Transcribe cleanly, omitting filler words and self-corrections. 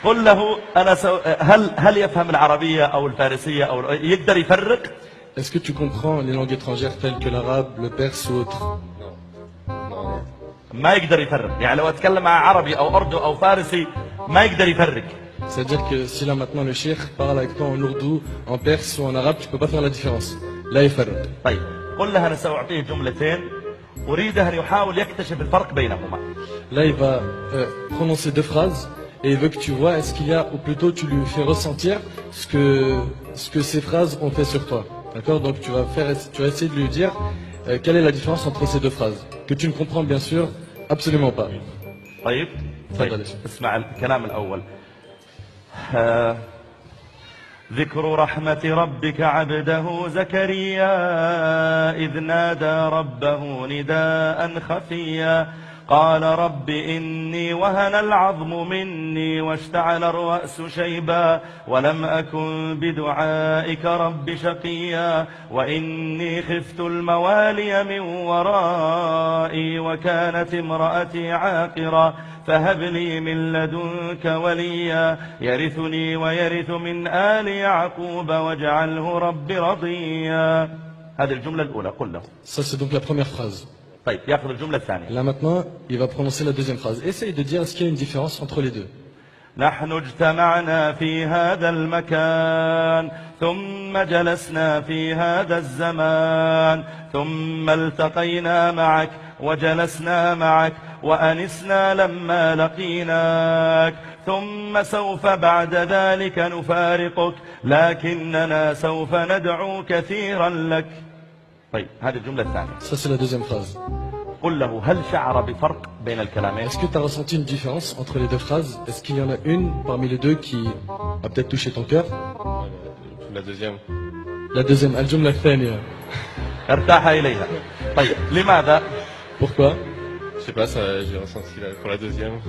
قل له أنا هل يفهم العربية أو الفارسية أو يقدر يفرق؟ Est-ce que tu comprends les langues étrangères telles que l'arabe, le perse ou autre? ما يقدر يفرق، يعني لو أتكلم مع عربي أو أردو أو فارسي ما يقدر يفرق. C'est-à-dire que si là maintenant le cheikh parle avec toi en ourdou, en perse ou en arabe, tu peux pas faire la différence. Là il فرق. طيب قل له أنا سأعطيه جملتين أريده أن يحاول يكتشف الفرق بينهما. Là il va prononcer deux phrases et il veut que tu vois est-ce qu'il y a, ou plutôt tu lui fais ressentir ce que ces phrases ont fait sur toi. D'accord? Donc tu vas essayer de lui dire quelle est la différence entre ces deux phrases que tu ne comprends bien sûr absolument pas. طيب اسمع الكلام الأول. ذكر رحمة ربك عبده زكريا إذ نادى ربه نداء خفيا قال رب إني وهن العظم مني واشتعل الرأس شيبا ولم أكن بدعائك رب شقيا وإني خفت الموالي من ورائي وكانت امرأتي عاقرا فهب لي من لدنك وليا يرثني ويرث من آل يعقوب واجعله رب رضيا. هذه الجملة الأولى قل له. Ça c'est donc la première phrase. طيب يأخذ الجملة الثانية. Là maintenant, il va prononcer la deuxième phrase. Essaye de dire est-ce qu'il y a une différence entre les deux. نحن اجتمعنا في هذا المكان ثم جلسنا في هذا الزمان ثم التقينا معك وجلسنا معك وأنسنا لما لقيناك ثم سوف بعد ذلك نفارقك لكننا سوف ندعو كثيرا لك. طيب هذه الجملة الثانية. Ça c'est la deuxième phrase. قل له هل شعر بفرق بين الكلامين؟ Est-ce que tu as ressenti une différence entre les deux phrases? Est-ce qu'il y en a une parmi les deux qui a peut-être touché ton cœur? La deuxième. La deuxième, الجملة الثانية. ارتاح إليها. طيب لماذا؟ Pourquoi? Je sais pas, ça, j'ai ressenti pour la deuxième.